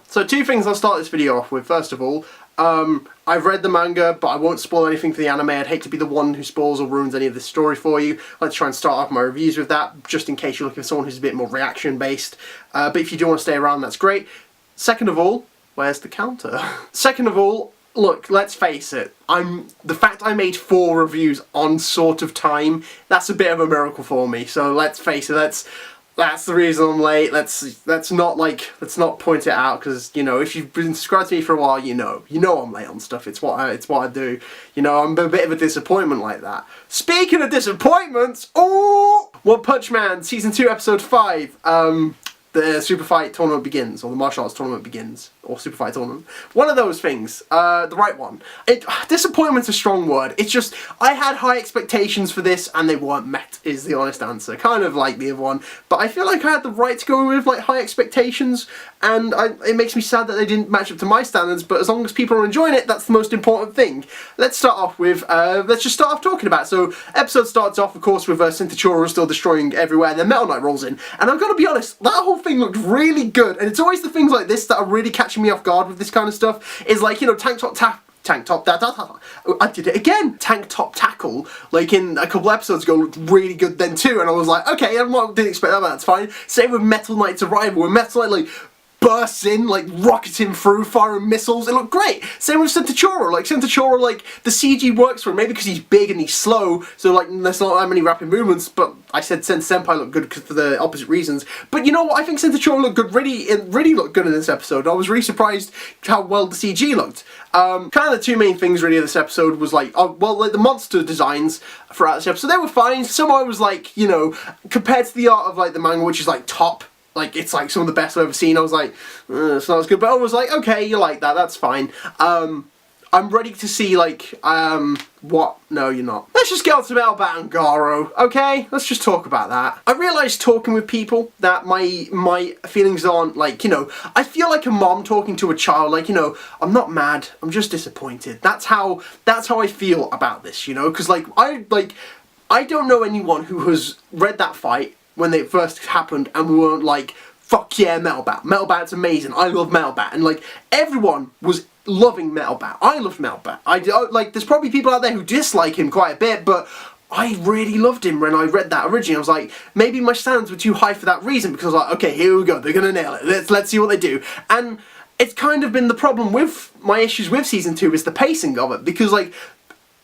So two things I'll start this video off with. First of all, I've read the manga, but I won't spoil anything for the anime. I'd hate to be the one who spoils or ruins any of this story for you. Let's try and start off my reviews with that, just in case you're looking for someone who's a bit more reaction-based. But if you do want to stay around, that's great. Second of all, where's the counter? Second of all, look, let's face it. The fact I made 4 reviews on sort of time, that's a bit of a miracle for me. So let's face it, that's the reason I'm late. Let's not point it out, because you know, if you've been subscribed to me for a while, you know I'm late on stuff. It's what I do. You know, I'm a bit of a disappointment like that. Speaking of disappointments, oh, One Punch Man season 2 episode 5. The Super Fight tournament begins, or the martial arts tournament begins, or Super Fight tournament. One of those things, the right one. Disappointment's a strong word. It's just, I had high expectations for this and they weren't met, is the honest answer. Kind of like the other one, but I feel like I had the right to go with like high expectations, and it makes me sad that they didn't match up to my standards, but as long as people are enjoying it, that's the most important thing. Let's start off with, let's just start off talking about it. So, episode starts off, of course, with Cinta still destroying everywhere, and then Metal Knight rolls in, and I've got to be honest, that whole thing looked really good, and it's always the things like this that are really catching me off guard with this kind of stuff, is like, you know, tank top, I did it again! Tank top tackle, like in a couple episodes ago, looked really good then too, and I was like, okay, I didn't expect that, but that's fine. Same with Metal Knight's arrival, when Metal Knight, like, bursts in, like, rocketing through, firing missiles. It looked great. Same with Cinta. Like, Cinta, like, the CG works for him, maybe because he's big and he's slow, so, like, there's not that many rapid movements, but I said Senpai looked good for the opposite reasons. But you know what? I think Cinta looked good, it really looked good in this episode. I was really surprised how well the CG looked. Kind of the two main things, really, of this episode was, like, like, the monster designs throughout this episode, they were fine. Some I was, like, you know, compared to the art of, like, the manga, which is, like, top, like, it's like some of the best I've ever seen. I was like, it's not as good, but I was like, okay, you like that, that's fine. I'm ready to see, like, what? No, you're not. Let's just get on to Metalbat and Garo, okay? Let's just talk about that. I realised talking with people that my feelings aren't, like, you know, I feel like a mom talking to a child, like, you know, I'm not mad, I'm just disappointed. That's how I feel about this, you know? Because, like, I don't know anyone who has read that fight when it first happened and we weren't like, fuck yeah, Metalbat. Metalbat's amazing. I love Metalbat. And like, everyone was loving Metalbat. I loved Metalbat. Like, there's probably people out there who dislike him quite a bit, but I really loved him when I read that originally. I was like, maybe my standards were too high for that reason, because I was like, okay, here we go. They're gonna nail it. Let's see what they do. And it's kind of been the problem with my issues with Season 2 is the pacing of it, because like,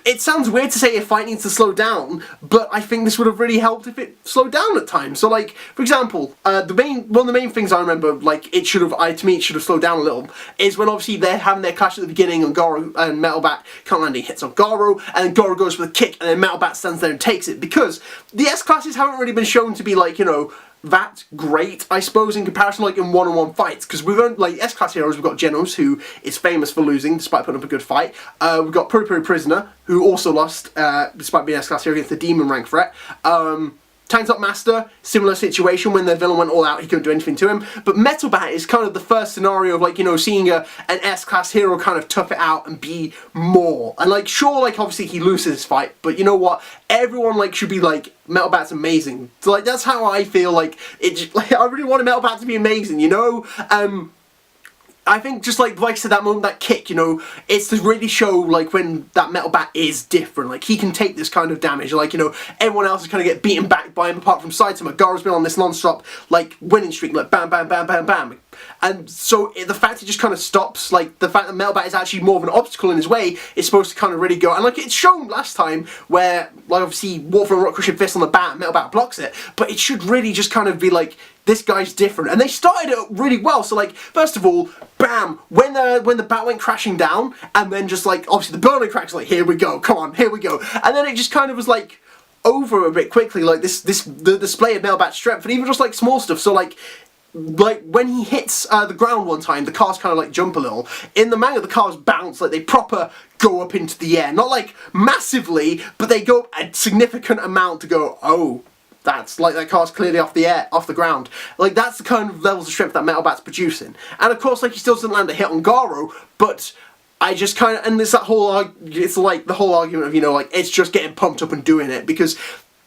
it sounds weird to say a fight needs to slow down, but I think this would have really helped if it slowed down at times. So, like, for example, one of the main things I remember, like, to me it should have slowed down a little, is when obviously they're having their clash at the beginning and Garo and Metalbat can't land any hits on Garo, and then Garo goes for the kick, and then Metalbat stands there and takes it, because the S-classes haven't really been shown to be, like, you know, that great, I suppose, in comparison, like, in one-on-one fights, because we've only, like, S-class heroes, we've got Genos, who is famous for losing, despite putting up a good fight. We've got Puri Prisoner, who also lost, despite being S-class hero, against the Demon rank threat. Tank Top Master, similar situation, when the villain went all out, he couldn't do anything to him. But Metalbat is kind of the first scenario of, like, you know, seeing an S-class hero kind of tough it out and be more. And, like, sure, like, obviously he loses his fight, but you know what? Everyone, like, should be like, Metalbat's amazing. So, like, that's how I feel, like, like, I really wanted Metalbat to be amazing, you know? I think just like I said, that moment, that kick, you know, it's to really show, like, when that Metalbat is different. Like, he can take this kind of damage. Like, you know, everyone else is kind of get beaten back by him apart from Saitama. Garo's been on this non-stop, like, winning streak, like, bam, bam, bam, bam, bam. And so the fact it just kind of stops, like, the fact that Metalbat is actually more of an obstacle in his way is supposed to kind of really go. And, like, it's shown last time where, like, obviously, Wolf and Rock Crushing Fist on the bat, and Metalbat blocks it. But it should really just kind of be like, this guy's different. And they started it really well. So, like, first of all, bam, when the bat went crashing down, and then just, like, obviously the burning cracks, like, here we go, come on, here we go. And then it just kind of was, like, over a bit quickly, like, the display of Metalbat's strength, and even just, like, small stuff. So, like, when he hits the ground one time, the cars kind of, like, jump a little. In the manga, the cars bounce, like, they proper go up into the air. Not, like, massively, but they go a significant amount to go, oh, that's, like, that car's clearly off the ground. Like, that's the kind of levels of strength that Metalbat's producing. And, of course, like, he still doesn't land a hit on Garo, but I just kind of, and there's that whole, it's like the whole argument of, you know, like, it's just getting pumped up and doing it, because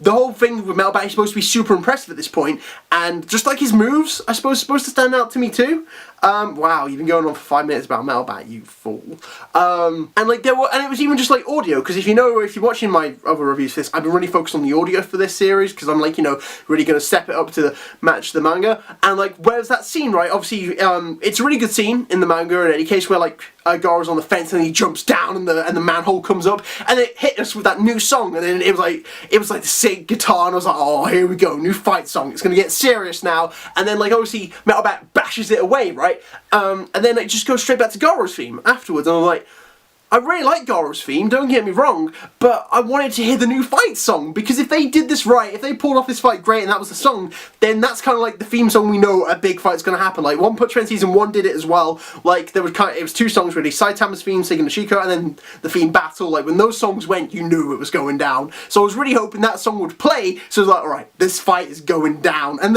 the whole thing with Metal Bat, he's supposed to be super impressive at this point, and just like his moves, I suppose, supposed to stand out to me too. Wow, you've been going on for 5 minutes about Metal Bat, you fool. And like and it was even just like audio, because if you're watching my other reviews for this, I've been really focused on the audio for this series, because I'm like, really going to step it up to match the manga. And like, where's that scene, right? Obviously, it's a really good scene in the manga in any case, where like Goro's on the fence and he jumps down and the manhole comes up, and it hit us with that new song, and then it was like the sick guitar, and I was like, oh, here we go, new fight song, it's gonna get serious now. And then like obviously Metal Bat bashes it away, right? And then it just goes straight back to Goro's theme afterwards, and I'm like, I really like Goro's theme, don't get me wrong, but I wanted to hear the new fight song, because if they did this right, if they pulled off this fight great and that was the song, then that's kind of like the theme song we know a big fight's going to happen. Like One Punch Man Season 1 did it as well. Like it was 2 songs really, Saitama's theme, Seigen no Shiko, and then the theme battle. Like when those songs went, you knew it was going down. So I was really hoping that song would play, so I was like, alright, this fight is going down. And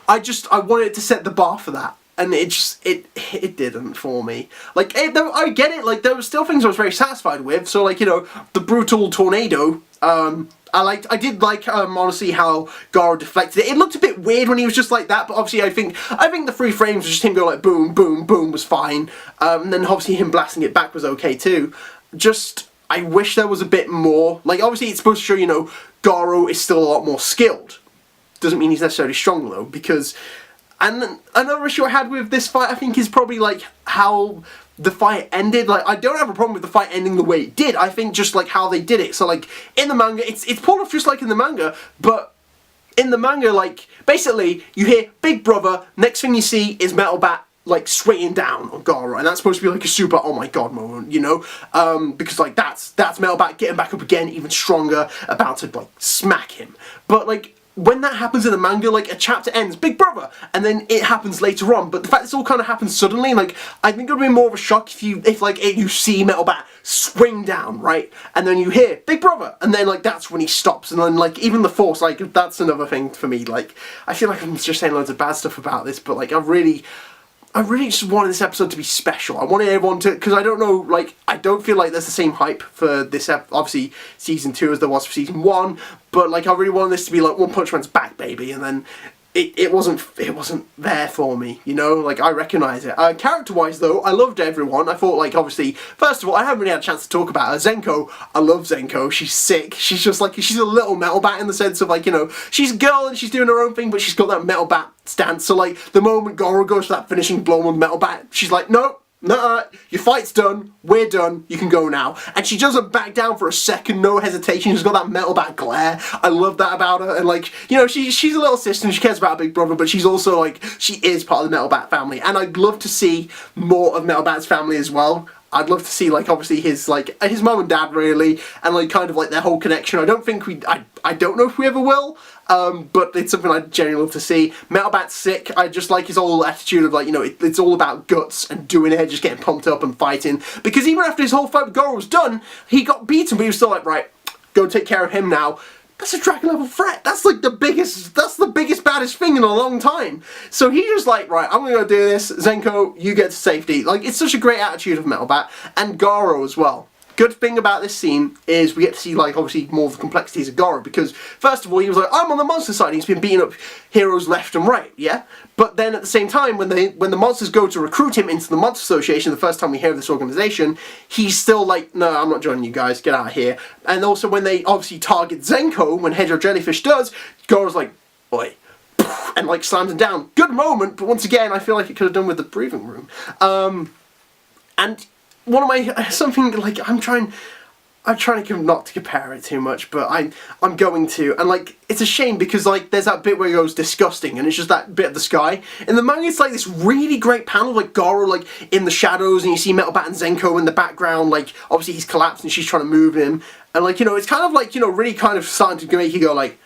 I wanted to set the bar for that. And it didn't for me. Like, I get it, like, there were still things I was very satisfied with. So, like, the brutal tornado, I did like, honestly, how Goro deflected it. It looked a bit weird when he was just like that, but obviously I think the 3 frames was just him going like, boom, boom, boom, was fine. And then obviously him blasting it back was okay too. I wish there was a bit more. Like, obviously it's supposed to show, Goro is still a lot more skilled. Doesn't mean he's necessarily strong, though, because... And then another issue I had with this fight, I think, is probably, like, how the fight ended. Like, I don't have a problem with the fight ending the way it did. I think just, like, how they did it. So, like, in the manga, it's pulled off just like in the manga, but in the manga, like, basically, you hear Big Brother, next thing you see is Metal Bat, like, swaying down on Goro, and that's supposed to be, like, a super, oh my god moment, because, like, that's Metal Bat getting back up again, even stronger, about to, like, smack him. But, like... when that happens in the manga, like, a chapter ends, Big Brother, and then it happens later on, but the fact this all kind of happens suddenly, like, I think it would be more of a shock if you see Metal Bat swing down, right, and then you hear, Big Brother, and then, like, that's when he stops, and then, like, even the Force, like, that's another thing for me, like, I feel like I'm just saying loads of bad stuff about this, but, like, I really just wanted this episode to be special. I wanted everyone to, because I don't know, like, I don't feel like there's the same hype for this, obviously, Season 2 as there was for Season 1, but, like, I really wanted this to be, like, One Punch Man's back, baby, and then it wasn't there for me, like, I recognise it. Character-wise, though, I loved everyone. I thought, like, obviously, first of all, I haven't really had a chance to talk about her. Zenko, I love Zenko. She's sick. She's just, like, she's a little Metal Bat in the sense of, like, she's a girl and she's doing her own thing, but she's got that Metal Bat stance. So, like, the moment Goro goes for that finishing blow on Metal Bat, she's like, no, your fight's done, we're done, you can go now. And she doesn't back down for a second, no hesitation, she's got that Metal Bat glare. I love that about her, and like, she's a little sister and she cares about her big brother, but she's also like, she is part of the Metal Bat family, and I'd love to see more of Metal Bat's family as well. I'd love to see, like, obviously his mum and dad, really, and, like, kind of, like, their whole connection. I don't know if we ever will, but it's something I'd genuinely love to see. Metal Bat's sick. I just like his whole attitude of, like, it's all about guts and doing it, just getting pumped up and fighting. Because even after his whole fight with Goro was done, he got beaten, but he was still like, right, go take care of him now. That's a dragon level threat. That's like the biggest, baddest thing in a long time. So he's just like, right, I'm gonna go do this. Zenko, you get to safety. Like, it's such a great attitude of Metal Bat, and Goro as well. Good thing about this scene is we get to see, like, obviously more of the complexities of Goro, because first of all he was like, I'm on the monster side, and he's been beating up heroes left and right, yeah? But then at the same time, when the monsters go to recruit him into the Monster Association, the first time we hear of this organisation, he's still like, no, I'm not joining you guys, get out of here. And also when they obviously target Zenko, when Hedgehog Jellyfish does, Goro's like, boy, and like slams him down. Good moment, but once again, I feel like it could have done with the breathing room. And one of my, something like, I'm trying to not to compare it too much, but I'm going to, and like, it's a shame because like, there's that bit where he goes disgusting, and it's just that bit of the sky. In the manga, it's like this really great panel of like Goro like in the shadows, and you see Metal Bat and Zenko in the background, like obviously he's collapsed and she's trying to move him, and like, it's kind of like, really kind of starting to make you go like,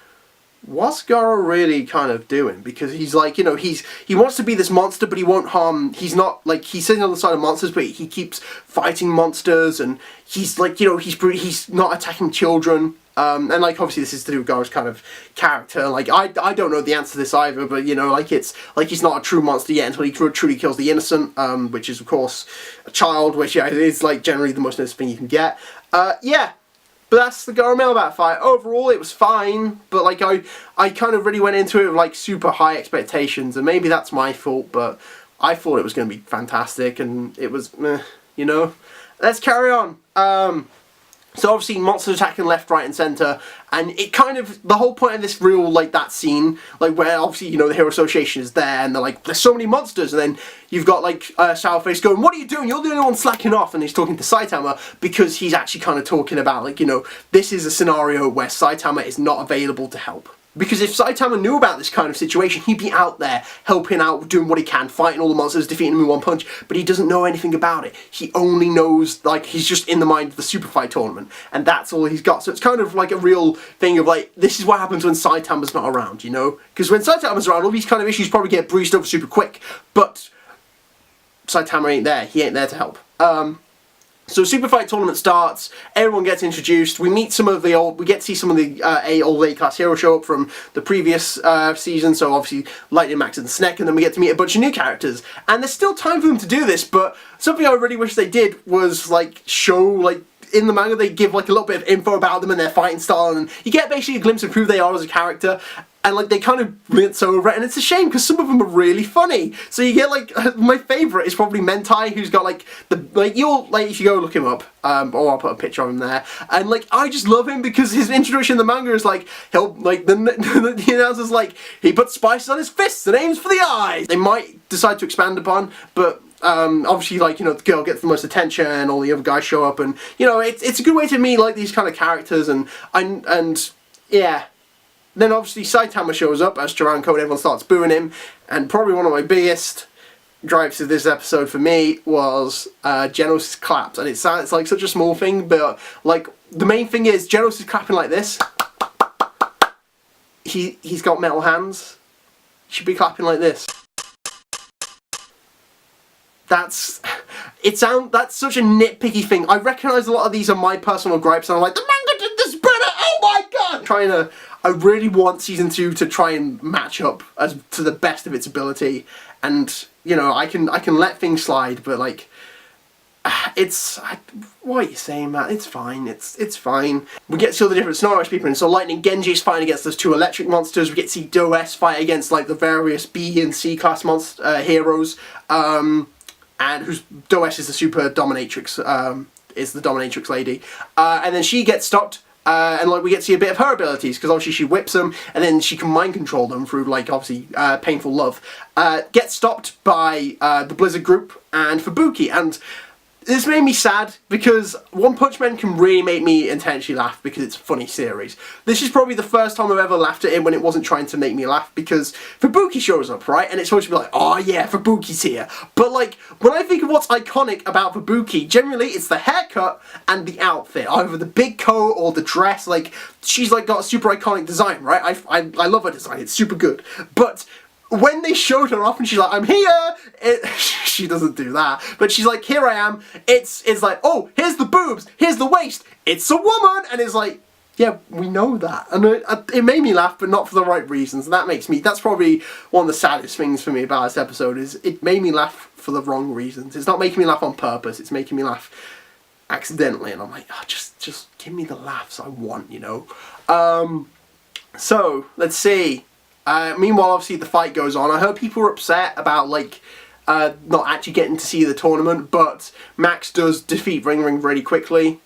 what's Goro really kind of doing? Because he's like, he wants to be this monster, but he won't harm, he's not, like, he's sitting on the side of monsters, but he keeps fighting monsters, and he's like, he's not attacking children, and like, obviously this is to do with Goro's kind of character, like, I don't know the answer to this either, but, like, it's, like, he's not a true monster yet until he truly kills the innocent, which is, of course, a child, which, yeah, is, like, generally the most innocent thing you can get. Yeah. But that's the Garo Melbat fight. Overall, it was fine, but like I kind of really went into it with like super high expectations, and maybe that's my fault, but I thought it was going to be fantastic, and it was meh, you know. Let's carry on. So obviously monsters attacking left, right and centre, and it kind of, the whole point of this real, like, that scene, like, where obviously, you know, the Hero Association is there, and they're like, there's so many monsters, and then you've got, like, Sourface going, what are you doing? You're the only one slacking off, and he's talking to Saitama, because he's actually kind of talking about, like, you know, this is a scenario where Saitama is not available to help. Because if Saitama knew about this kind of situation, he'd be out there, helping out, doing what he can, fighting all the monsters, defeating them in one punch, but he doesn't know anything about it. He only knows, like, he's just in the mind of the Super Fight tournament, and that's all he's got. So it's kind of like a real thing of, like, this is what happens when Saitama's not around, you know? Because when Saitama's around, all these kind of issues probably get breezed over super quick, but Saitama ain't there. He ain't there to help. So Super Fight tournament starts, everyone gets introduced, we meet some of the old, we get to see some of the old A-class heroes show up from the previous season, so obviously Lightning Max and Sneck, and then we get to meet a bunch of new characters. And there's still time for them to do this, but something I really wish they did was, like, show, like, in the manga they give, like, a little bit of info about them and their fighting style, and you get basically a glimpse of who they are as a character. And, like, they kind of glance over it, and it's a shame, because some of them are really funny. So you get, like, my favourite is probably Mentai, who's got, like, you'll, like, if you go look him up, or I'll put a picture of him there, and, like, I just love him, because his introduction in the manga is, like, he'll, like, the announcer's like, he puts spices on his fists and aims for the eyes. They might decide to expand upon, but obviously, like, you know, the girl gets the most attention, and all the other guys show up, and, you know, it's a good way to meet, like, these kind of characters, and yeah. Then obviously Saitama shows up as Taranko, and everyone starts booing him, and probably one of my biggest gripes of this episode for me was Genos' claps, and it's like such a small thing, but like the main thing is Genos is clapping like this. He's got metal hands. He should be clapping like this. That's such a nitpicky thing. I recognise a lot of these are my personal gripes, and I'm like, the manga did this better. Oh my god! I really want season 2 to try and match up as to the best of its ability, and you know, I can let things slide, but like, what are you saying, Matt? It's fine. It's fine. We get to see all the different scenarios people in. So Lightning Genji is fighting against those 2 electric monsters. We get to see Does fight against like the various B and C class heroes. And who's Does is the super dominatrix. Is the dominatrix lady. And then she gets stopped. And like we get to see a bit of her abilities, because obviously she whips them and then she can mind control them through like obviously painful love. Gets stopped by the Blizzard group and Fubuki, and this made me sad because One Punch Man can really make me intentionally laugh because it's a funny series. This is probably the first time I've ever laughed at it when it wasn't trying to make me laugh, because Fubuki shows up, right? And it's supposed to be like, oh yeah, Fubuki's here. But like, when I think of what's iconic about Fubuki, generally it's the haircut and the outfit. Either the big coat or the dress. Like, she's like got a super iconic design, right? I love her design, it's super good. But when they showed her off and she's like, I'm here, she doesn't do that, but she's like, here I am, it's like, oh, here's the boobs, here's the waist, it's a woman, and it's like, yeah, we know that, and it made me laugh, but not for the right reasons, and that's probably one of the saddest things for me about this episode, is it made me laugh for the wrong reasons. It's not making me laugh on purpose, it's making me laugh accidentally, and I'm like, oh, just give me the laughs I want, you know. So, let's see. Meanwhile, obviously, the fight goes on. I heard people were upset about, like, not actually getting to see the tournament, but Max does defeat Ring Ring really quickly.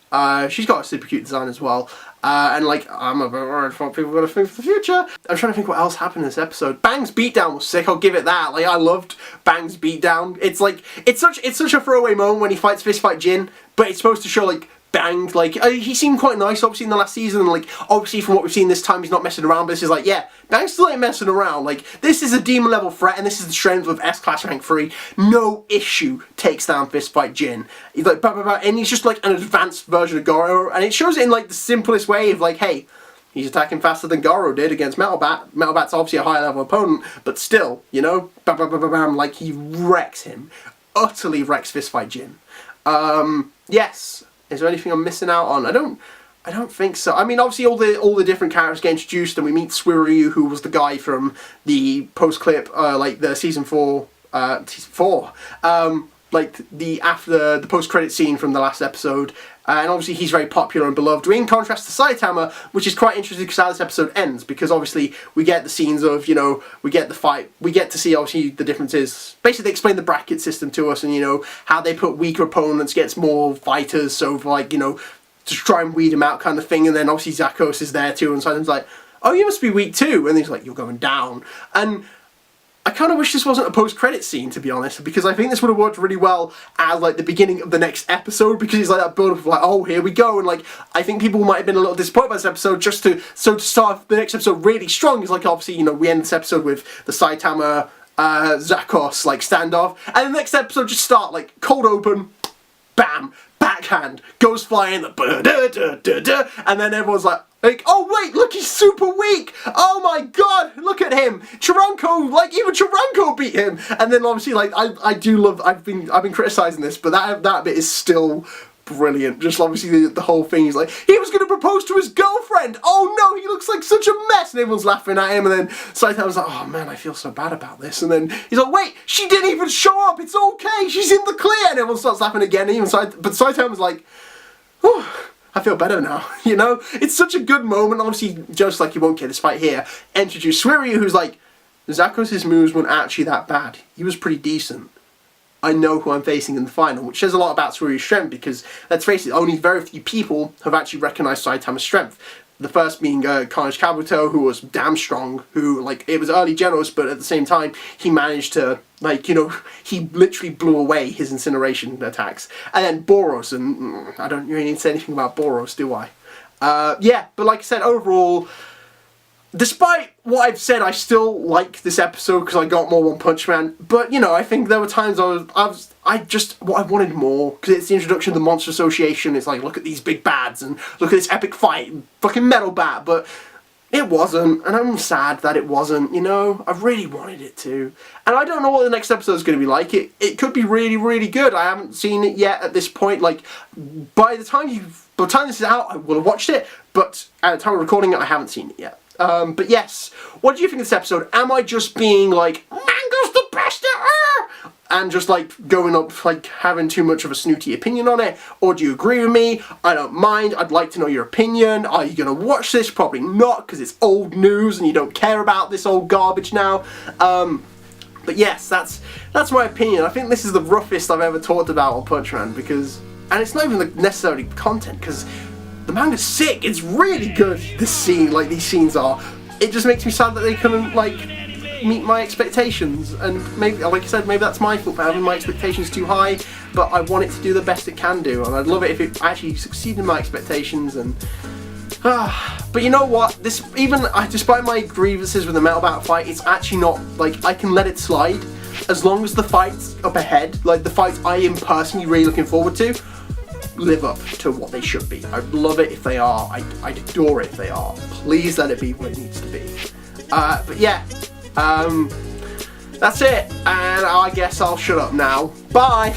She's got a super cute design as well. And, like, I'm a bit worried for what people are going to think for the future. I'm trying to think what else happened in this episode. Bang's beatdown was sick, I'll give it that. Like, I loved Bang's beatdown. It's, like, it's such a throwaway moment when he fights Fist Fight Jin, but it's supposed to show, like, Bang, like, he seemed quite nice, obviously, in the last season, and, like, obviously, from what we've seen this time, he's not messing around, but this is like, yeah, Bang still ain't messing around, like, this is a demon level threat, and this is the strength of S-Class Rank 3, no issue takes down Fist Fight Jin, he's like, blah, blah, blah, and he's just, like, an advanced version of Goro, and it shows it in, like, the simplest way of, like, hey, he's attacking faster than Goro did against Metal Bat. Metal Bat's obviously a higher level opponent, but still, you know, bam, bam, bam, bam, bam, like, he wrecks him, utterly wrecks Fist Fight Jin. Yes. Is there anything I'm missing out on? I don't think so. I mean, obviously all the different characters get introduced, and we meet Suiryu, who was the guy from the post clip, like the season 4, like after the post credit scene from the last episode. and obviously he's very popular and beloved. In contrast to Saitama, which is quite interesting because how this episode ends, because obviously we get the scenes of, you know, we get the fight, we get to see obviously the differences. Basically they explain the bracket system to us, and you know, how they put weaker opponents against more fighters, so like, you know, to try and weed him out kind of thing. And then obviously Zakos is there too, and Saitama's like, oh, you must be weak too, and he's like, you're going down. And I kind of wish this wasn't a post-credit scene, to be honest, because I think this would have worked really well as like the beginning of the next episode, because it's like that build of like, oh, here we go, and like I think people might have been a little disappointed by this episode, just to start the next episode really strong. Is like, obviously, you know, we end this episode with the Saitama Zakos like standoff, and the next episode just start like cold open, bam, backhand, goes flying, and then everyone's like, oh wait, look, he's super weak. Oh my god, look at him. Chiranko, like even Chiranko beat him. And then obviously, like I do love. I've been criticizing this, but that bit is still brilliant. Just obviously the whole thing is like, he was going to propose to his girlfriend. Oh no, he looks like such a mess, and everyone's laughing at him. And then Saitama's like, oh man, I feel so bad about this. And then he's like, wait, she didn't even show up. It's okay, she's in the clear. And everyone starts laughing again. And but Saitama's like, whew, I feel better now, you know? It's such a good moment. Obviously, just like you won't get this fight here, introduce Suiryu, who's like, Zakos' moves weren't actually that bad. He was pretty decent. I know who I'm facing in the final, which says a lot about Suiryu's strength, because, let's face it, only very few people have actually recognised Saitama's strength. The first being Carnage Kabuto, who was damn strong, who, like, it was early Genos, but at the same time, he managed to, like, you know, he literally blew away his incineration attacks. And then Boros, and I don't really need to say anything about Boros, do I? Yeah, but like I said, overall, despite what I've said, I still like this episode because I got more One Punch Man. But, you know, I think there were times I wanted more, because it's the introduction of the Monster Association. It's like, look at these big bads, and look at this epic fight, fucking metal bat. But it wasn't, and I'm sad that it wasn't, you know? I really wanted it to. And I don't know what the next episode is going to be like. It could be really, really good. I haven't seen it yet at this point. Like, by the time this is out, I will have watched it. But at the time of recording it, I haven't seen it yet. But yes, what do you think of this episode? Am I just being like, manga's the best ever, and just like going up, like having too much of a snooty opinion on it? Or do you agree with me? I don't mind. I'd like to know your opinion. Are you going to watch this? Probably not, because it's old news and you don't care about this old garbage now. But yes, that's my opinion. I think this is the roughest I've ever talked about on Punch Man, because, and it's not even necessarily content, because the manga's sick. It's really good, this scene, like these scenes are. It just makes me sad that they couldn't, like, meet my expectations. And maybe, like I said, maybe that's my fault for having my expectations too high, but I want it to do the best it can do. And I'd love it if it actually succeeded in my expectations. And but you know what? Despite my grievances with the metal bat fight, it's actually not, like, I can let it slide. As long as the fights up ahead, like the fights I am personally really looking forward to, live up to what they should be. I'd love it if they are. I'd adore it if they are. Please let it be what it needs to be. But yeah, that's it. And I guess I'll shut up now. Bye!